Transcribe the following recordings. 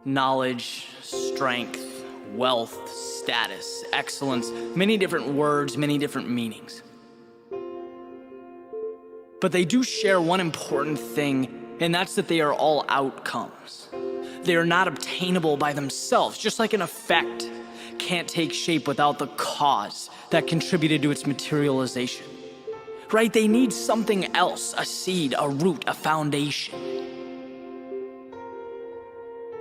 knowledge, strength, wealth, status, excellence, many different words, many different meanings. But they do share one important thing, and that's that they are all outcomes. They are not obtainable by themselves, just like an effect can't take shape without the cause that contributed to its materialization. Right? They need something else, a seed, a root, a foundation.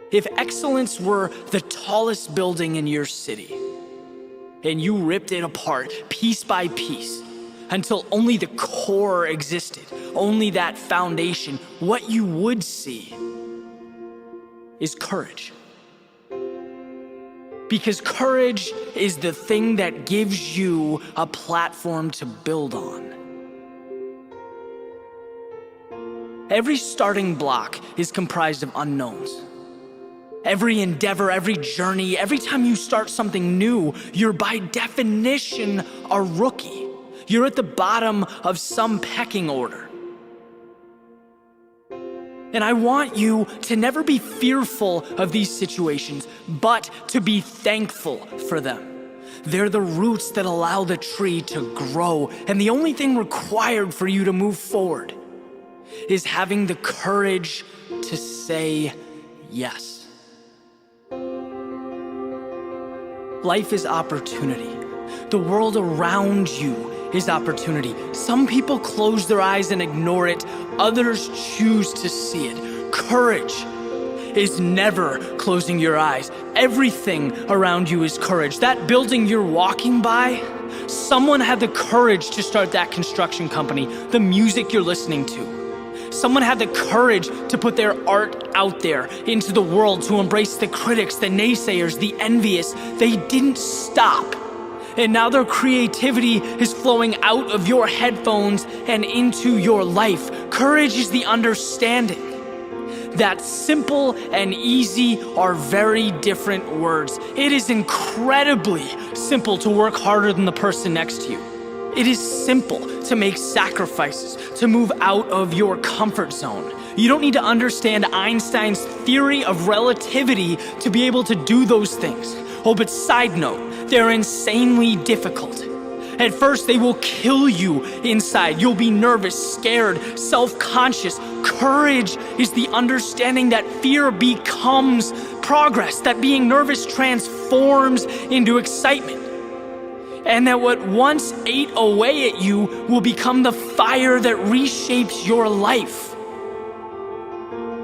If excellence were the tallest building in your city, and you ripped it apart piece by piece until only the core existed, only that foundation, what you would see is courage. Because courage is the thing that gives you a platform to build on. Every starting block is comprised of unknowns. Every endeavor, every journey, every time you start something new, you're by definition a rookie. You're at the bottom of some pecking order. And I want you to never be fearful of these situations, but to be thankful for them. They're the roots that allow the tree to grow, and the only thing required for you to move forward is having the courage to say yes. Life is opportunity. The world around you is opportunity. Some people close their eyes and ignore it. Others choose to see it. Courage is never closing your eyes. Everything around you is courage. That building you're walking by, someone had the courage to start that construction company. The music you're listening to, someone had the courage to put their art out there into the world, to embrace the critics, the naysayers, the envious. They didn't stop. And now their creativity is flowing out of your headphones and into your life. Courage is the understanding that simple and easy are very different words. It is incredibly simple to work harder than the person next to you. It is simple to make sacrifices, to move out of your comfort zone. You don't need to understand Einstein's theory of relativity to be able to do those things. Oh, but side note, they're insanely difficult. At first, they will kill you inside. You'll be nervous, scared, self-conscious. Courage is the understanding that fear becomes progress, that being nervous transforms into excitement, and that what once ate away at you will become the fire that reshapes your life.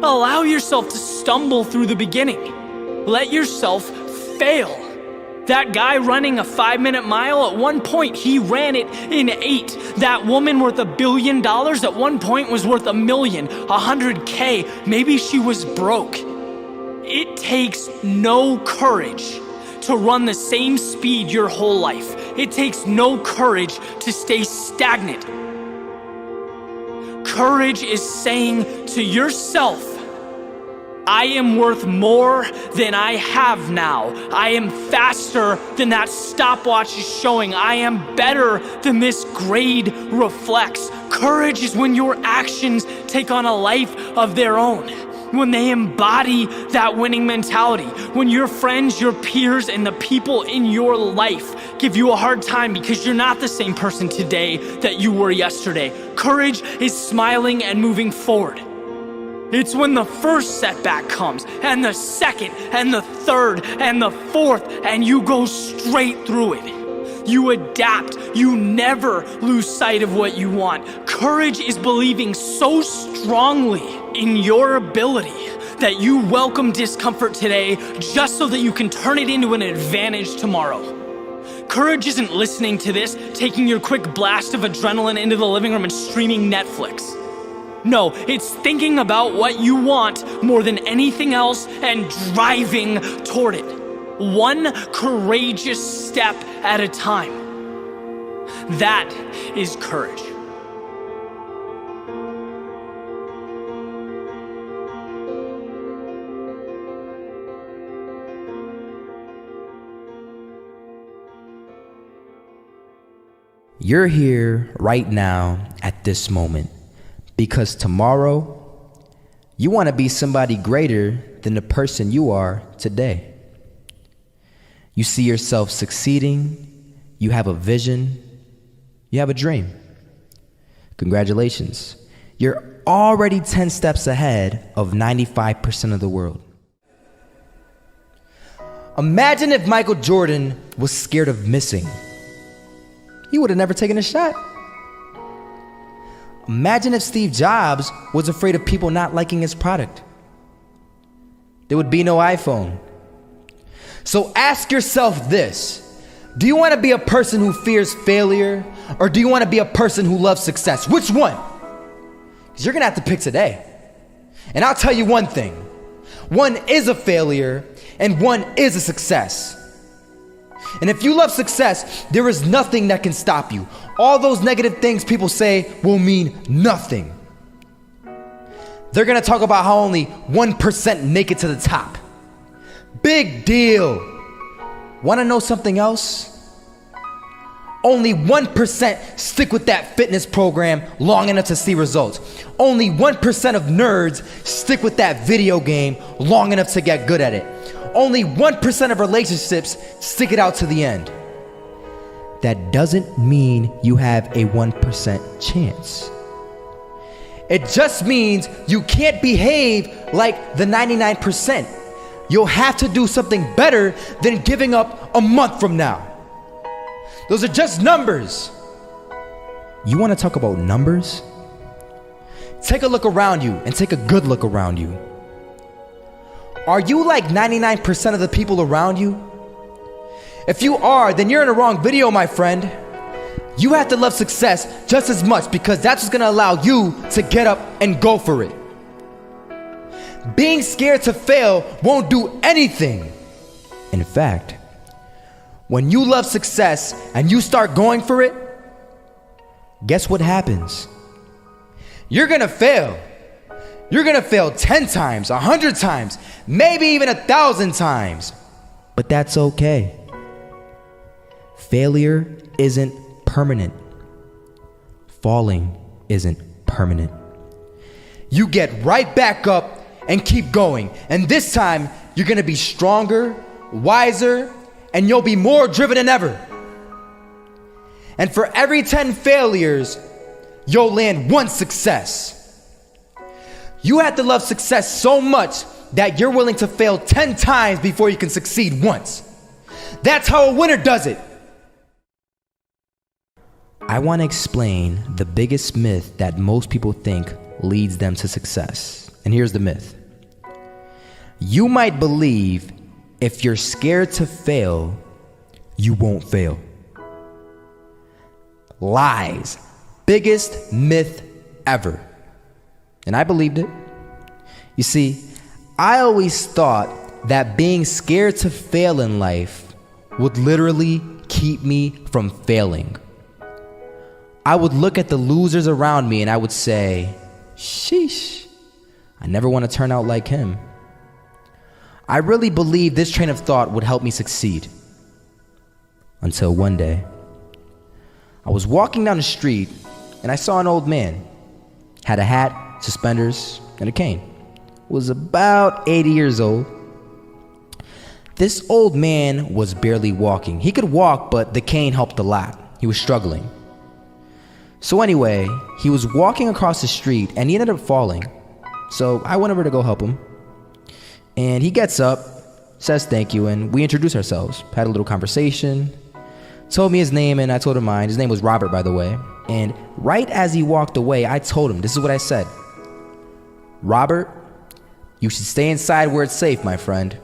Allow yourself to stumble through the beginning. Let yourself fail. That guy running a 5-minute mile, at one point he ran it in 8. That woman worth $1 billion at one point was worth $1 million, $100K. Maybe she was broke. It takes no courage to run the same speed your whole life. It takes no courage to stay stagnant. Courage is saying to yourself, I am worth more than I have now. I am faster than that stopwatch is showing. I am better than this grade reflects. Courage is when your actions take on a life of their own, when they embody that winning mentality, when your friends, your peers, and the people in your life give you a hard time because you're not the same person today that you were yesterday. Courage is smiling and moving forward. It's when the first setback comes, and the second, and the third, and the fourth, and you go straight through it. You adapt. You never lose sight of what you want. Courage is believing so strongly in your ability that you welcome discomfort today just so that you can turn it into an advantage tomorrow. Courage isn't listening to this, taking your quick blast of adrenaline into the living room and streaming Netflix. No, it's thinking about what you want more than anything else and driving toward it. One courageous step at a time. That is courage. You're here right now at this moment because tomorrow you want to be somebody greater than the person you are today. You see yourself succeeding, you have a vision, you have a dream. Congratulations. You're already 10 steps ahead of 95% of the world. Imagine if Michael Jordan was scared of missing. He would have never taken a shot. Imagine if Steve Jobs was afraid of people not liking his product. There would be no iPhone. So ask yourself this: do you want to be a person who fears failure, or do you want to be a person who loves success? Which one? Because you're going to have to pick today. And I'll tell you one thing: one is a failure and one is a success. And if you love success, there is nothing that can stop you. All those negative things people say will mean nothing. They're gonna talk about how only 1% make it to the top. Big deal. Wanna know something else? Only 1% stick with that fitness program long enough to see results. Only 1% of nerds stick with that video game long enough to get good at it. Only 1% of relationships stick it out to the end. That doesn't mean you have a 1% chance. It just means you can't behave like the 99%. You'll have to do something better than giving up a month from now. Those are just numbers. You want to talk about numbers? Take a look around you and take a good look around you. Are you like 99% of the people around you? If you are, then you're in the wrong video, my friend. You have to love success just as much, because that's what's gonna allow you to get up and go for it. Being scared to fail won't do anything. In fact, when you love success and you start going for it, guess what happens? You're gonna fail. You're gonna fail 10 times, 100 times, maybe even 1,000 times. But that's okay. Failure isn't permanent. Falling isn't permanent. You get right back up and keep going. And this time, you're gonna be stronger, wiser, and you'll be more driven than ever. And for every 10 failures, you'll land one success. You have to love success so much that you're willing to fail 10 times before you can succeed once. That's how a winner does it. I want to explain the biggest myth that most people think leads them to success. And here's the myth. You might believe if you're scared to fail, you won't fail. Lies. Biggest myth ever. And I believed it. You see, I always thought that being scared to fail in life would literally keep me from failing. I would look at the losers around me and I would say, sheesh, I never want to turn out like him. I really believed this train of thought would help me succeed. Until one day, I was walking down the street and I saw an old man. Had a hat, suspenders, and a cane. Was about 80 years old. This old man was barely walking. He could walk, but the cane helped a lot. He was struggling. So anyway, he was walking across the street and he ended up falling. So I went over to go help him. And he gets up, says thank you, and we introduced ourselves. Had a little conversation. Told me his name and I told him mine. His name was Robert, by the way. And right as he walked away, I told him, this is what I said. Robert, you should stay inside where it's safe, my friend.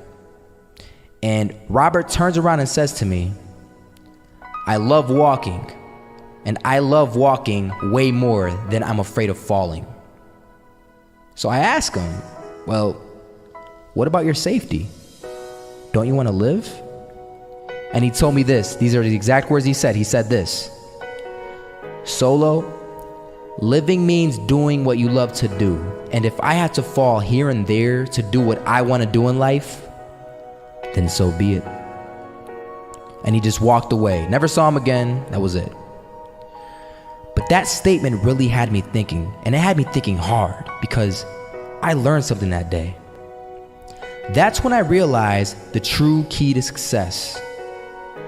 And Robert turns around and says to me, I love walking. And I love walking way more than I'm afraid of falling. So I asked him, well, what about your safety? Don't you want to live? And he told me this. These are the exact words he said. He said this. Solo, living means doing what you love to do. And if I have to fall here and there to do what I want to do in life, then so be it. And he just walked away. Never saw him again. That was it. But that statement really had me thinking, and it had me thinking hard, because I learned something that day. That's when I realized the true key to success.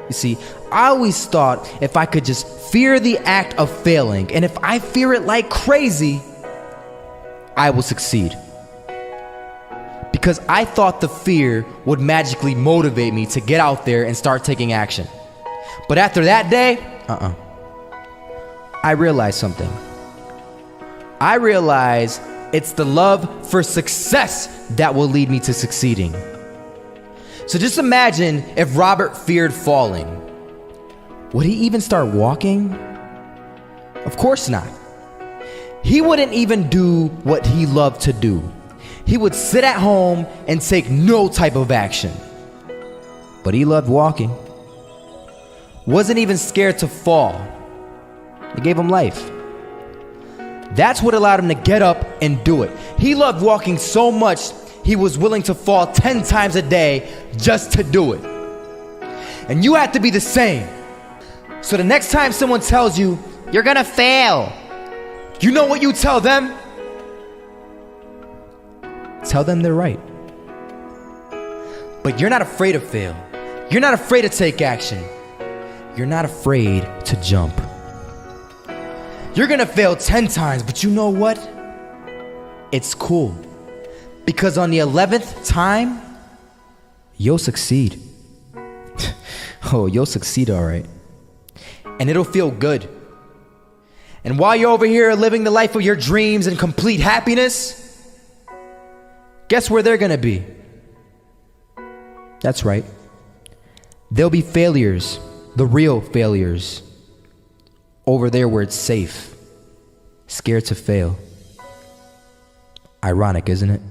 You see, I always thought if I could just fear the act of failing, and if I fear it like crazy, I will succeed. Because I thought the fear would magically motivate me to get out there and start taking action. But after that day, I realized something. I realized it's the love for success that will lead me to succeeding. So just imagine if Robert feared falling. Would he even start walking? Of course not. He wouldn't even do what he loved to do. He would sit at home and take no type of action. But he loved walking. Wasn't even scared to fall. It gave him life. That's what allowed him to get up and do it. He loved walking so much, he was willing to fall 10 times a day just to do it. And you have to be the same. So the next time someone tells you, you're gonna fail, you know what you tell them? Tell them they're right. But you're not afraid to fail. You're not afraid to take action. You're not afraid to jump. You're gonna fail 10 times, but you know what? It's cool. Because on the 11th time, you'll succeed. Oh, you'll succeed, all right. And it'll feel good. And while you're over here living the life of your dreams and complete happiness, guess where they're gonna be? That's right. They'll be failures, the real failures. Over there where it's safe, scared to fail. Ironic, isn't it?